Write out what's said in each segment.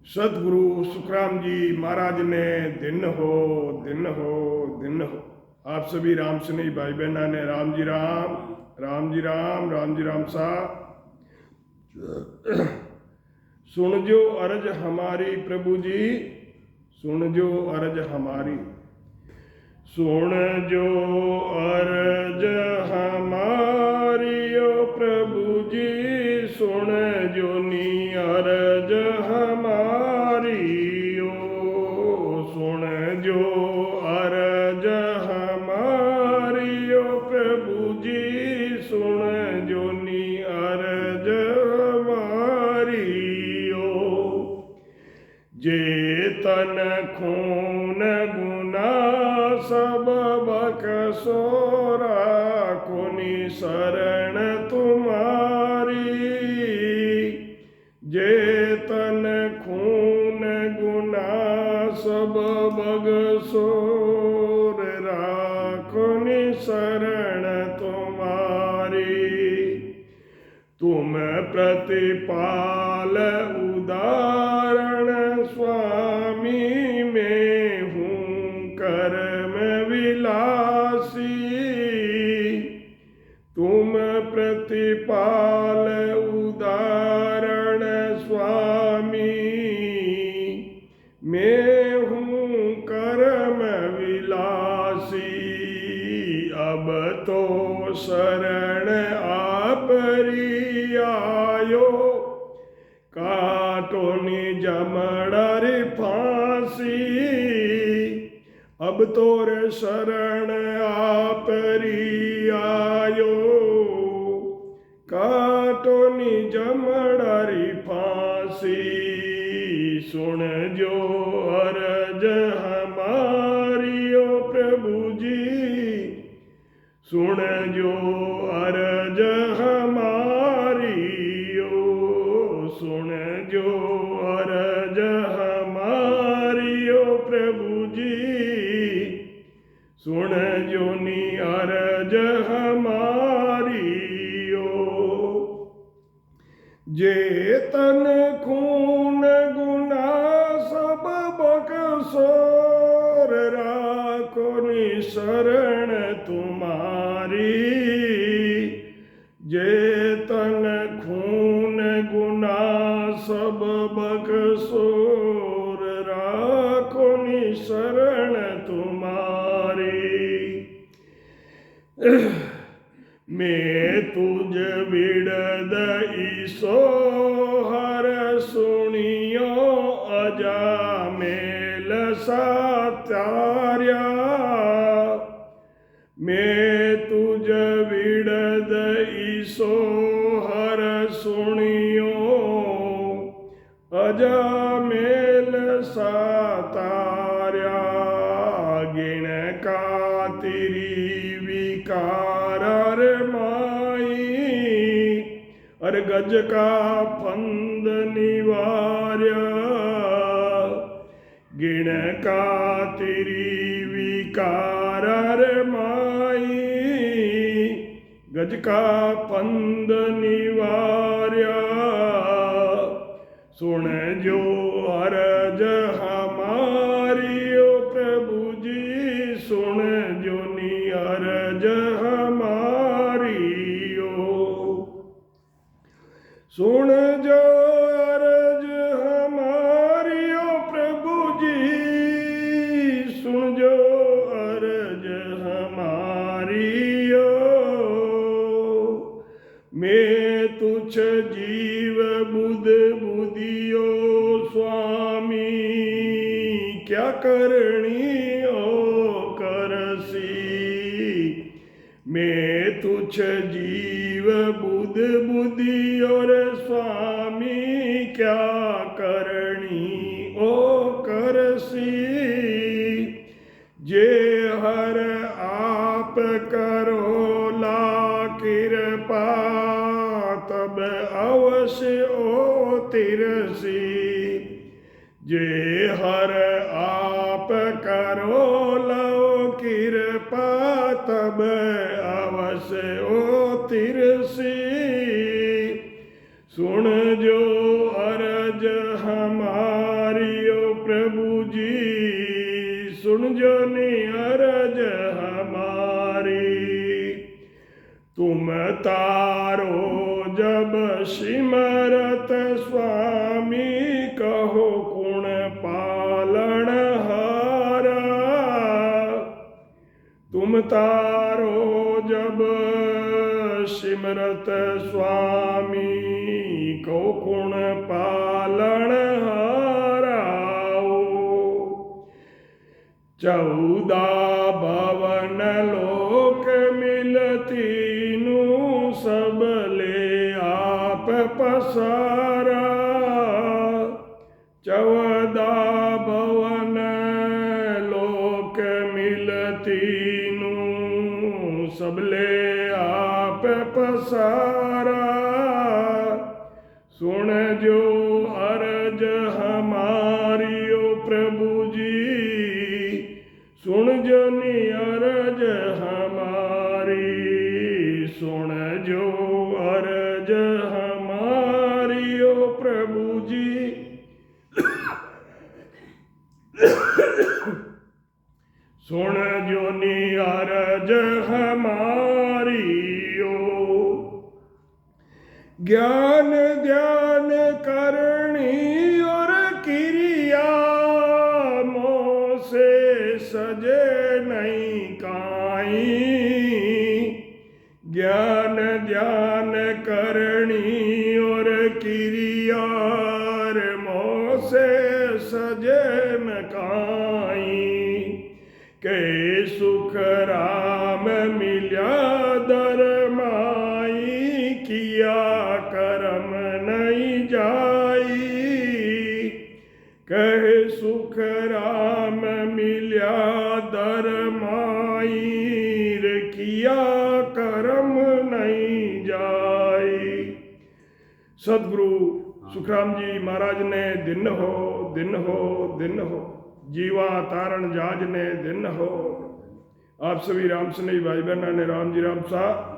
सतगुरु सुखराम जी महाराज ने दिन हो दिन हो दिन हो। आप सभी राम स्नेही भाई बहना ने राम जी राम, राम जी राम, राम जी राम साहब। सुन जो अर्ज हमारी प्रभु जी, सुन जो अर्ज हमारी, सुन जो अर्ज हमारी ओ प्रभु जी, सुन जो नी अर्ज हमारी ओ, सुन जो अर्ज हमारी ओ प्रभु जी, सुन जो नी अर्ज हमारी ओ। जे तन खून गुना सब बकसोरा कोनी शरण तुम्हारी, जे तन खून गुना सब बगसोर राखोनी शरण तुम्हारी। तुम प्रतिपाल उदाहरण स्वामी में हूँ कर्म विलासी, तुम प्रतिपाल उदाहरण स्वामी में हूँ कर्म विलासी। अब तो शरण आपरी आयो, काटो निजमड़र फांसी। अब तोर शरण आपरी आयो, काटो निजमड़र फांसी। सुन जो अर्ज हमारी ओ प्रभु जी, सुन जो अर्ज हमारी ओ, सुन जो अर्ज हमारी ओ प्रभु जी, सुन जो नी अर्ज हमारी ओ। जे तन खून गुना सब बकसोर राखो नी शरण तुम्हारी, जे तन खून गुना सब बकसोर राखो नी शरण तुम्हारी। मैं तुझ विड़द ईसो हर सुनियो अजा मेल सात्यार्या, मैं तुझ विड़द ईसो हर सुनियो अजा मेल सातार्या। गिण का तेरी विकार माई, अर गज का फंद निवार्य। गिण का तेरी विकार माई, गज का फंद निवार्य। सुन जो अर्ज हमारी ओ प्रभु जी, सुन जो नी अर्ज हमारी ओ। सुन जो अर्ज हमारी ओ प्रभु जी, सुन जो अर्ज हमारी ओ। मैं तुझ जीव बुध बुधियो स्वामी, क्या करनी ओ करसी। मैं तुझ जीव बुध बुद्धि और स्वामी, क्या करनी ओ करसी। जे हर आप करो ला कृपा, तब अवश्य ओ तिरसी। जे हर आप करो लो कृपा, तब अवश्य ओ तिरसी। सुन जो अर्ज हम हमारी ओ प्रभु जी, सुन जो नी अरज हमारी। तुम तारो जब सिमरत स्वामी, कहो कुण पालन हारा। तुम तारो जब सिमरत स्वामी, कहो कुण पालन हाराओ। 14 भवन लोक मिलती नू, सब ले आप पसारा। 14 भवन लोक मिलती नू, सब ले आप पसारा। सुन जो अरज हमारी ओ प्रभु जी, सुन जो नी अरज हमारी। सुन जो अरज हमारी ओ प्रभु जी, सुन जो नी अरज हमारी ओ। ज्ञान ध्यान करनी और क्रिया, मोह से सजे नहीं काई। ज्ञान ध्यान करनी और क्रिया, मोह से सजे न काई। के सुख राम मिल्या दरमाई, किया करम नहीं जाई। कहे सुख राम मिल्या दरमाई, किया करम नहीं जाई। सदगुरु सुखराम जी महाराज ने दिन हो दिन हो दिन हो, जीवा तारण जाज ने दिन हो। आप सभी राम स्नेही भाई बहना ने राम जी राम साहब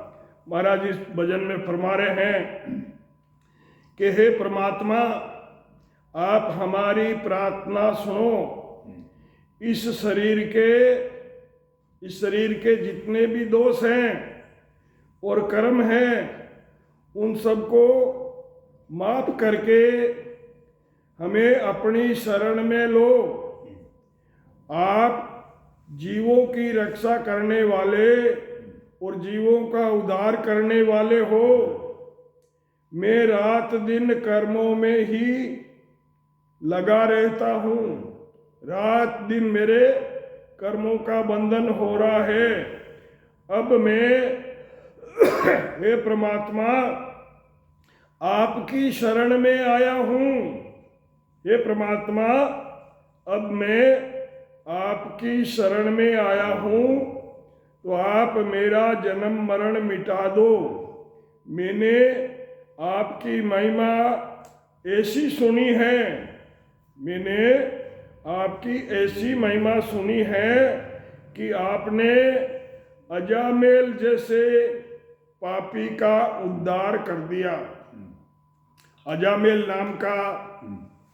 महाराज इस भजन में फरमा रहे हैं कि हे परमात्मा, आप हमारी प्रार्थना सुनो। इस शरीर के जितने भी दोष हैं और कर्म हैं, उन सबको माफ करके हमें अपनी शरण में लो। आप जीवों की रक्षा करने वाले और जीवों का उद्धार करने वाले हो। मैं रात दिन कर्मों में ही लगा रहता हूँ। रात दिन मेरे कर्मों का बंधन हो रहा है। अब मैं हे परमात्मा आपकी शरण में आया हूँ। हे परमात्मा, अब मैं आपकी शरण में आया हूँ, तो आप मेरा जन्म मरण मिटा दो। मैंने आपकी महिमा ऐसी सुनी है, मैंने आपकी ऐसी महिमा सुनी है कि आपने अजामेल जैसे पापी का उद्धार कर दिया। अजामेल नाम का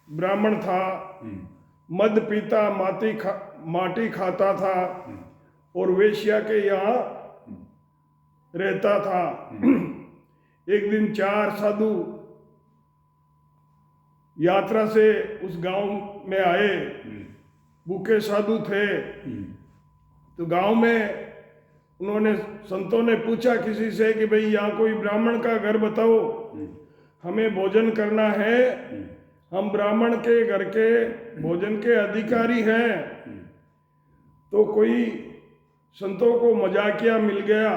ब्राह्मण था, मद पीता माटी खाता था और वेश्या के यहाँ रहता था। एक दिन 4 साधु यात्रा से उस गांव में आए। भूखे साधु थे। तो गांव में उन्होंने संतों ने पूछा किसी से कि भाई यहाँ कोई ब्राह्मण का घर बताओ, हमें भोजन करना है, हम ब्राह्मण के घर के भोजन के अधिकारी हैं। तो कोई संतों को मजाकिया मिल गया।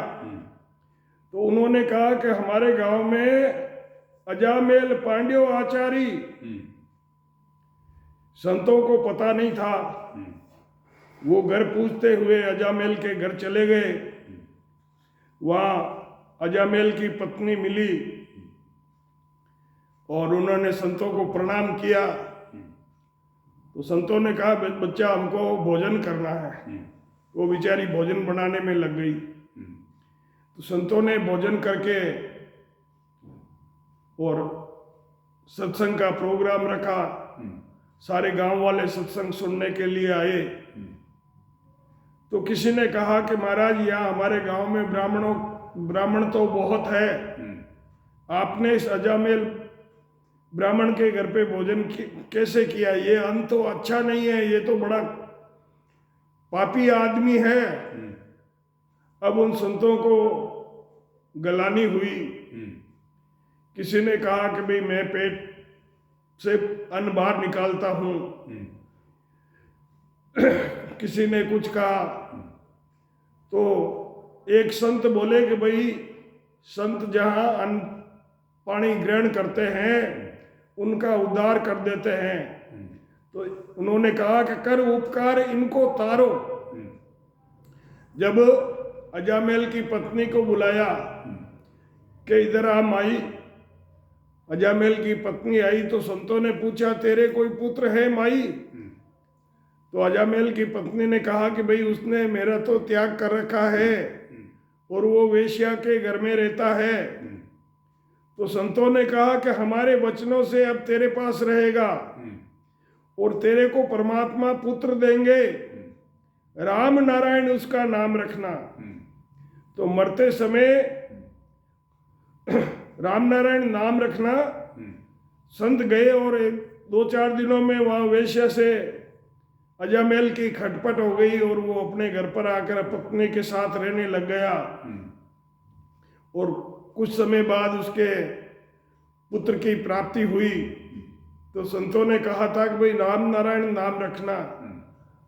तो उन्होंने कहा कि हमारे गांव में अजामेल पांड्यो आचारी। संतों को पता नहीं था। वो घर पूछते हुए अजामेल के घर चले गए। वहाँ अजामेल की पत्नी मिली और उन्होंने संतों को प्रणाम किया। तो संतों ने कहा बच्चा हमको भोजन करना है। वो बेचारी भोजन बनाने में लग गई। तो संतों ने भोजन करके और सत्संग का प्रोग्राम रखा। सारे गांव वाले सत्संग सुनने के लिए आए। तो किसी ने कहा कि महाराज यहाँ हमारे गांव में ब्राह्मण तो बहुत है, आपने इस अजामेल ब्राह्मण के घर पे भोजन कैसे किया? ये अन्न तो अच्छा नहीं है, ये तो बड़ा पापी आदमी है। अब उन संतों को गलानी हुई। किसी ने कहा कि भाई मैं पेट से अन्न बाहर निकालता हूं, किसी ने कुछ कहा। तो एक संत बोले कि भाई संत जहां अन्न पानी ग्रहण करते हैं उनका उद्धार कर देते हैं। तो उन्होंने कहा कि कर उपकार इनको तारो। जब अजामेल की पत्नी को बुलाया कि इधर आ माई, अजामेल की पत्नी आई तो संतों ने पूछा तेरे कोई पुत्र है माई? तो अजामेल की पत्नी ने कहा कि भाई उसने मेरा तो त्याग कर रखा है और वो वेश्या के घर में रहता है। तो संतों ने कहा कि हमारे वचनों से अब तेरे पास रहेगा और तेरे को परमात्मा पुत्र देंगे, राम नारायण उसका नाम रखना। तो मरते समय राम नारायण नाम रखना। संत गए और 2-4 दिनों में वहाँ वेश्या से अजामेल की खटपट हो गई और वो अपने घर पर आकर पत्नी के साथ रहने लग गया। और कुछ समय बाद उसके पुत्र की प्राप्ति हुई। तो संतों ने कहा था कि भाई राम नारायण नाम रखना,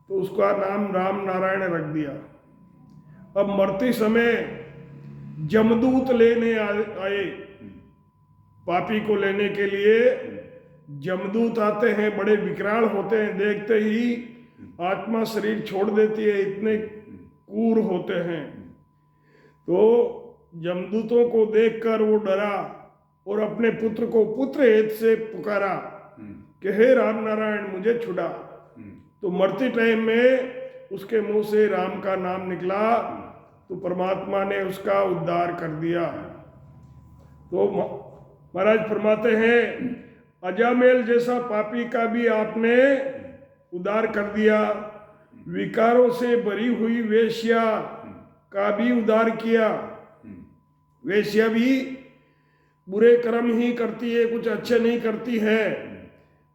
तो उसका नाम राम नारायण रख दिया। अब मरते समय जमदूत लेने आए, पापी को लेने के लिए जमदूत आते हैं, बड़े विकराल होते हैं, देखते ही आत्मा शरीर छोड़ देती है, इतने क्रूर होते हैं। तो जमदूतों को देखकर वो डरा और अपने पुत्र को पुत्र हेत से पुकारा कि हे राम नारायण मुझे छुड़ा। तो मरते टाइम में उसके मुंह से राम का नाम निकला, तो परमात्मा ने उसका उद्धार कर दिया। तो महाराज फरमाते हैं अजामेल जैसा पापी का भी आपने उद्धार कर दिया, विकारों से भरी हुई वेश्या का भी उद्धार किया। वेश्या भी बुरे कर्म ही करती है, कुछ अच्छे नहीं करती है,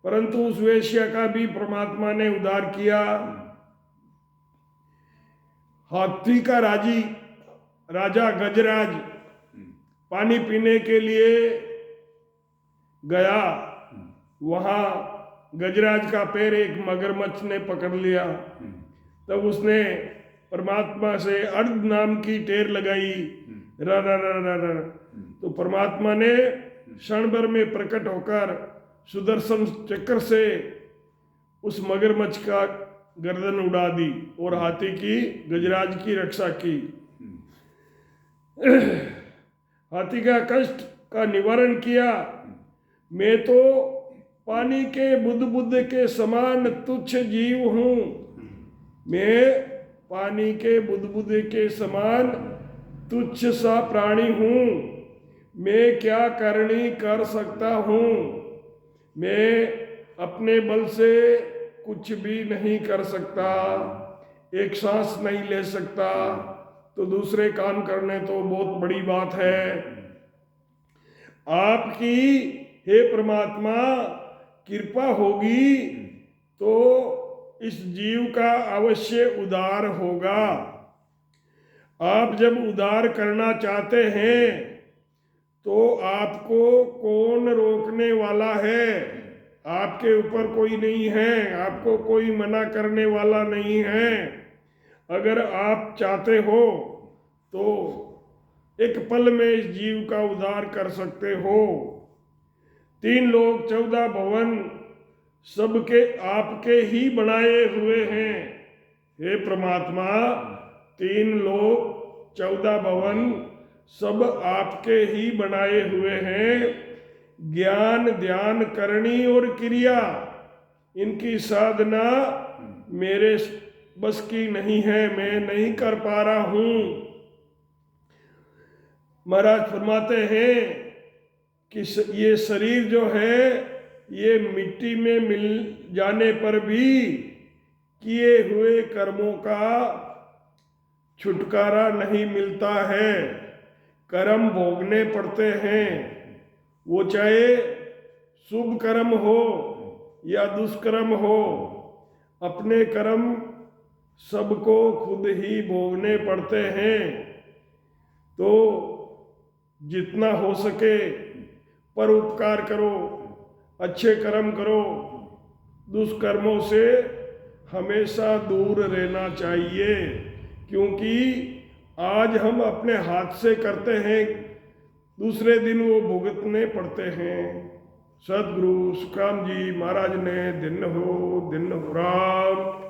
परंतु उस वेश्या का भी परमात्मा ने उद्धार किया। हाथी का राजा गजराज पानी पीने के लिए गया, वहां गजराज का पैर एक मगरमच्छ ने पकड़ लिया। तब उसने परमात्मा से अर्ध नाम की टेर लगाई, र र र र र। तो परमात्मा ने क्षण भर में प्रकट होकर सुदर्शन चक्र से उस मगरमच्छ का गर्दन उड़ा दी और हाथी की गजराज की रक्षा की। हाथी का कष्ट का निवारण किया। मैं तो पानी के बुद्ध के समान तुच्छ जीव हूँ, मैं पानी के बुद्ध के समान तुच्छ सा प्राणी हूँ, मैं क्या करनी कर सकता हूँ, मैं अपने बल से कुछ भी नहीं कर सकता, एक सांस नहीं ले सकता, तो दूसरे काम करने तो बहुत बड़ी बात है। आपकी हे परमात्मा कृपा होगी तो इस जीव का अवश्य उद्धार होगा। आप जब उद्धार करना चाहते हैं तो आपको कौन रोकने वाला है? आपके ऊपर कोई नहीं है, आपको कोई मना करने वाला नहीं है। अगर आप चाहते हो तो एक पल में इस जीव का उद्धार कर सकते हो। 3 लोक 14 भवन सबके आपके ही बनाए हुए हैं। हे परमात्मा 3 लोक 14 भवन सब आपके ही बनाए हुए हैं। ज्ञान ध्यान करनी और क्रिया इनकी साधना मेरे बस की नहीं है, मैं नहीं कर पा रहा हूं। महाराज फरमाते हैं कि ये शरीर जो है ये मिट्टी में मिल जाने पर भी किए हुए कर्मों का छुटकारा नहीं मिलता है। कर्म भोगने पड़ते हैं, वो चाहे शुभ कर्म हो या दुष्कर्म हो। अपने कर्म सबको खुद ही भोगने पड़ते हैं। तो जितना हो सके परोपकार करो, अच्छे कर्म करो, दुष्कर्मों से हमेशा दूर रहना चाहिए, क्योंकि आज हम अपने हाथ से करते हैं, दूसरे दिन वो भुगतने पड़ते हैं। सदगुरु सुखराम जी महाराज ने दिन हो राम।